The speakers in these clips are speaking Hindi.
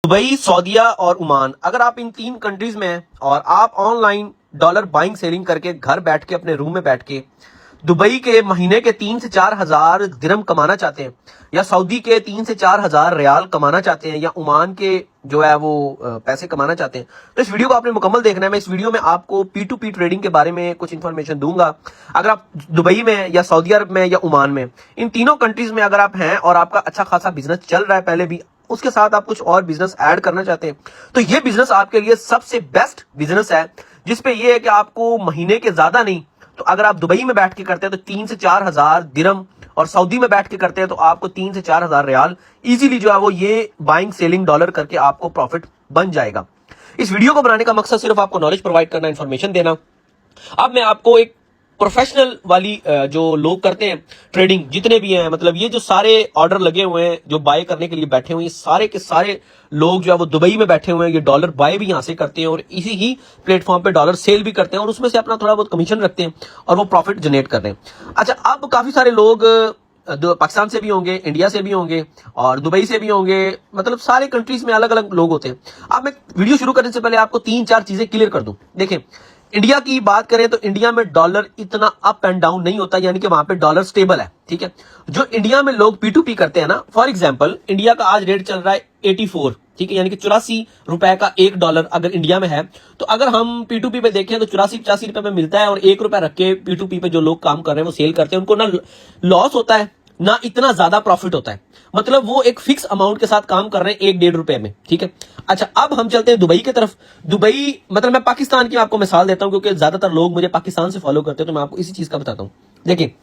दुबई, सऊदीया और ओमान, अगर आप इन तीन कंट्रीज में हैं और आप ऑनलाइन डॉलर बाइंग सेलिंग करके घर बैठ के अपने रूम में बैठ के दुबई के महीने के 3 से 4 हजार दिरहम कमाना चाहते हैं, या सऊदी के 3 से 4 हजार रियाल कमाना चाहते हैं, या ओमान के जो है वो पैसे कमाना चाहते हैं, तो इस वीडियो को आपने मुकम्मल देखना है। मैं इस वीडियो में आपको P2P ट्रेडिंग के बारे में कुछ इंफॉर्मेशन दूंगा। अगर आप दुबई में या सऊदी अरब में या ओमान में, इन तीनों कंट्रीज में अगर आप हैं और आपका अच्छा खासा बिजनेस चल रहा है पहले भी, उसके साथ आप कुछ और बिजनेस ऐड करना चाहते हैं, तो ये बिजनेस आपके लिए सबसे बेस्ट बिजनेस है, जिसपे ये है कि आपको महीने के ज्यादा नहीं, तो अगर आप दुबई में बैठ के करते हैं तो 3 से 4 हजार दिरहम, और सऊदी में बैठ के करते हैं तो आपको 3 से 4 हजार रियाल इजीली जो है वो ये बाइंग सेलिंग डॉलर करके आपको प्रॉफिट बन जाएगा। इस वीडियो को बनाने का मकसद सिर्फ आपको नॉलेज प्रोवाइड करना, इंफॉर्मेशन देना। अब मैं आपको एक प्रोफेशनल वाली जो लोग करते हैं ट्रेडिंग, जितने भी हैं, मतलब ये जो सारे ऑर्डर लगे हुए हैं जो बाय करने के लिए बैठे हुए हैं, सारे के सारे लोग जो है वो दुबई में बैठे हुए हैं, ये डॉलर बाय भी यहां से करते हैं और इसी ही प्लेटफॉर्म पे डॉलर सेल भी करते हैं और उसमें से अपना थोड़ा बहुत कमीशन रखते हैं और वो प्रॉफिट जनरेट कर रहे हैं। अच्छा, अब काफी सारे लोग पाकिस्तान से भी होंगे, इंडिया से भी होंगे और दुबई से भी होंगे, मतलब सारे कंट्रीज में अलग अलग लोग होते हैं। अब मैं वीडियो शुरू करने से पहले आपको 3-4 चीजें क्लियर कर दूं। देखिए, इंडिया की बात करें तो इंडिया में डॉलर इतना अप एंड डाउन नहीं होता, यानी कि वहां पे डॉलर स्टेबल है। ठीक है, जो इंडिया में लोग P2P करते हैं ना, फॉर एग्जांपल इंडिया का आज रेट चल रहा है 84, ठीक है, यानी कि 84 रुपए का $1 अगर इंडिया में है, तो अगर हम P2P पे देखें तो 84-85 रुपए में मिलता है और ₹1 रख के P2P पे जो लोग काम कर रहे हैं वो सेल करते हैं, उनको ना लॉस होता है ना इतना ज्यादा प्रॉफिट होता है, मतलब वो एक फिक्स अमाउंट के साथ काम कर रहे हैं 1-1.5 रुपए में। ठीक है, अच्छा अब हम चलते हैं दुबई की तरफ। दुबई, मतलब मैं पाकिस्तान की आपको मिसाल देता हूं क्योंकि ज्यादातर लोग मुझे पाकिस्तान से फॉलो करते हैं, तो मैं आपको इसी चीज का बताता हूं। देखिए,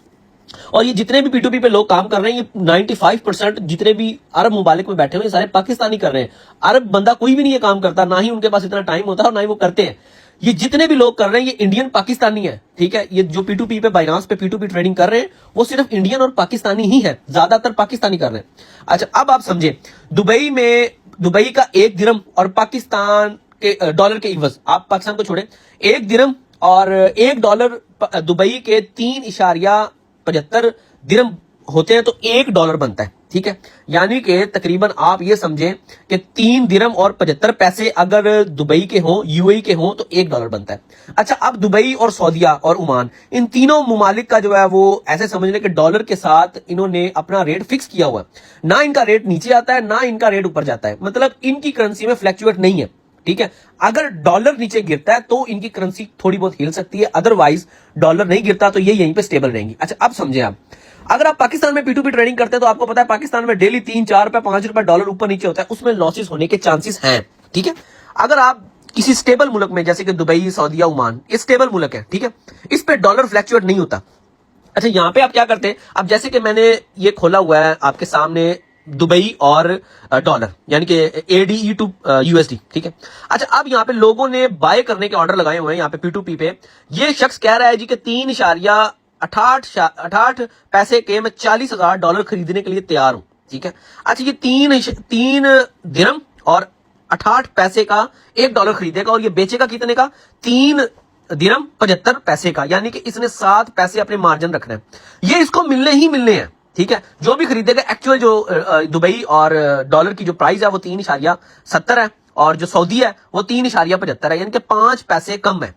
और ये जितने भी P2P पे लोग काम कर रहे हैं, ये 95% जितने भी अरब मुमालिक में बैठे हुए हैं सारे पाकिस्तानी कर रहे हैं। अरब बंदा कोई भी नहीं ये काम करता, ना ही उनके पास इतना टाइम होता है और ना ही वो करते हैं। ये जितने भी लोग कर रहे हैं ये इंडियन पाकिस्तानी है। ठीक है, ये जो P2P पे बाइनांस पे P2P ट्रेडिंग कर रहे हैं वो सिर्फ इंडियन और पाकिस्तानी ही है, ज्यादातर पाकिस्तानी कर रहे हैं। अच्छा, अब आप समझे, दुबई में दुबई का 1 दिरहम और पाकिस्तान के डॉलर के इवज, आप पाकिस्तान को छोड़े, 1 दिरहम और $1 दुबई के 3.75 दिरहम होते हैं, तो $1 बनता है। ठीक है, यानी कि तकरीबन आप ये समझें कि 3 दिरहम और 75 पैसे अगर दुबई के हों, यूएई के हों, तो $1 बनता है। अच्छा, अब दुबई और सऊदीया और ओमान, इन तीनों मुमालिक का जो है वो ऐसे समझ लें कि डॉलर के साथ इन्होंने अपना रेट फिक्स किया हुआ है, ना इनका रेट नीचे आता है ना इनका रेट ऊपर जाता है, मतलब इनकी करेंसी में फ्लैक्चुएट नहीं है। ठीक है, अगर डॉलर नीचे गिरता है तो इनकी करेंसी थोड़ी बहुत हिल सकती है, अदरवाइज डॉलर नहीं गिरता तो ये यहीं पे स्टेबल रहेंगी। अच्छा, अब समझे आप, अगर आप पाकिस्तान में P2P ट्रेडिंग करते हैं तो आपको पता है पाकिस्तान में डेली 3-4 रुपए, $5 डॉलर ऊपर नीचे होता है, उसमें लॉसेस होने के चांसेस हैं। ठीक है, अगर आप किसी स्टेबल मुल्क में, जैसे कि दुबई, सऊदीया, ओमान, ये स्टेबल मुल्क है, ठीक है, इस पे डॉलर फ्लैक्चुएट नहीं होता। अच्छा, यहां पे आप क्या करते हैं, अब जैसे कि मैंने ये खोला हुआ है आपके सामने दुबई और डॉलर, यानी कि ADE टू USD। ठीक है, अच्छा अब यहां पे लोगों ने बाय करने के ऑर्डर लगाए हुए हैं यहाँ पे P2P पे। ये शख्स कह रहा है जी कि 3.68 पैसे के मैं $40,000 खरीदने के लिए तैयार हूं। ठीक है, अच्छा ये 3 दिरहम और 68 पैसे का $1 खरीदेगा और ये बेचेगा कितने का, 3 दिरहम 75 पैसे का, यानी कि इसने 7 पैसे अपने मार्जिन रखना है, ये इसको मिलने ही मिलने हैं। ठीक है, जो भी खरीदेगा, एक्चुअल जो दुबई और डॉलर की जो प्राइस है वो 3.70 है और जो सऊदी है वो 3.75 है, यानी कि 5 पैसे कम है।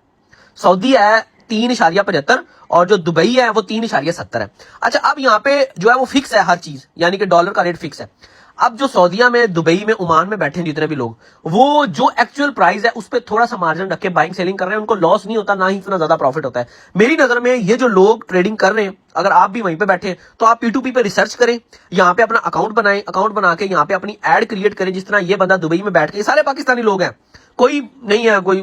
सऊदी है 3.75 और जो दुबई है वो 3.70 है। अच्छा, अब यहाँ पे जो है वो फिक्स है हर चीज, यानी कि डॉलर का रेट फिक्स है। अब जो सऊदीया में, दुबई में, ओमान में बैठे हैं जितने भी लोग, वो जो एक्चुअल प्राइस है उस पर थोड़ा सा मार्जिन रख के बाइंग सेलिंग कर रहे हैं, उनको लॉस नहीं होता, ना ही इतना ज्यादा प्रॉफिट होता है। मेरी नजर में ये जो लोग ट्रेडिंग कर रहे हैं, अगर आप भी वहीं पे बैठे तो आप P2P पे रिसर्च करें, यहाँ पे अपना अकाउंट बनाएं, अकाउंट बना के यहाँ पे अपनी एड क्रिएट करें, जिस तरह ये बंदा दुबई में बैठ के, सारे पाकिस्तानी लोग हैं, कोई नहीं है, कोई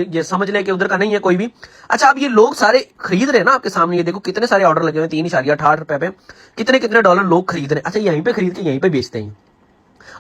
ये समझ ले कि उधर का नहीं है कोई भी। अच्छा, अब ये लोग सारे खरीद रहे हैं ना आपके सामने, ये देखो कितने सारे ऑर्डर लगे हुए हैं, 3.68 रुपए पे कितने कितने डॉलर लोग खरीद रहे हैं। अच्छा, यहीं पे खरीद के यहीं पे बेचते हैं।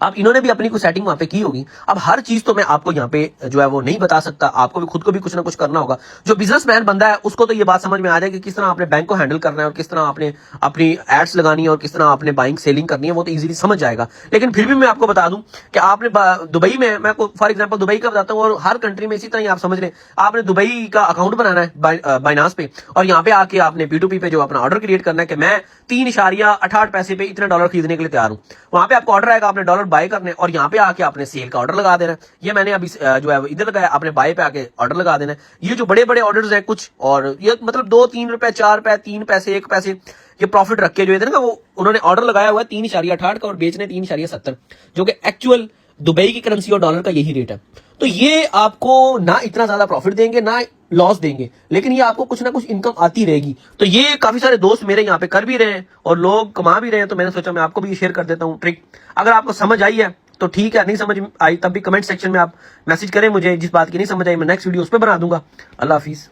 अब इन्होंने भी अपनी कुछ सेटिंग वहां पे की होगी। अब हर चीज तो मैं आपको यहाँ पे जो है वो नहीं बता सकता, आपको भी खुद को भी कुछ ना कुछ करना होगा। जो बिजनेसमैन बंदा है उसको तो ये बात समझ में आ जाएगी कि किस तरह आपने बैंक को हैंडल करना है और किस तरह आपने अपनी एड्स लगानी है और किस तरह आपने बाइंग सेलिंग करनी है, वो तो इजीली समझ जाएगा। लेकिन फिर भी मैं आपको बता दूं कि आपने दुबई में, मैं फॉर एग्जाम्पल दुबई का बताता हूँ और हर कंट्री में इसी तरह ही आप समझ लें, आपने दुबई का अकाउंट बनाना है बाइनांस पे और यहाँ पे आके आपने P2P पे जो अपना ऑर्डर क्रिएट करना है कि मैं 3.68 पैसे पे इतने डॉलर खरीदने के लिए तैयार हूं। वहां पे आपको ऑर्डर आएगा, आपने डॉलर बाय करने और यहाँ पे आके आपने सेल का ऑर्डर लगा देना। ये मैंने अभी जो है इधर लगाया, आपने बाय पे आके ऑर्डर लगा देना। ये जो बड़े बड़े ऑर्डर्स हैं कुछ, और ये मतलब 2-3 रुपए, 4 रुपए, 3 पैसे, 1 पैसे ये प्रॉफिट रख के जो इधर ना वो उन्होंने ऑर्डर लगाया हुआ है 3.68 का और बेचने 3.70, जो कि एक्चुअल दुबई की करेंसी और डॉलर का यही रेट है। तो ये आपको ना इतना ज्यादा प्रॉफिट देंगे ना लॉस देंगे, लेकिन ये आपको कुछ ना कुछ इनकम आती रहेगी। तो ये काफी सारे दोस्त मेरे यहाँ पे कर भी रहे हैं और लोग कमा भी रहे हैं, तो मैंने सोचा मैं आपको भी शेयर कर देता हूँ ट्रिक। अगर आपको समझ आई है तो ठीक है, नहीं समझ आई तब भी कमेंट सेक्शन में आप मैसेज करें मुझे। जिस बात की नहीं समझ आई मैं नेक्स्ट वीडियो उस पर बना दूंगा। अल्लाह हाफिज।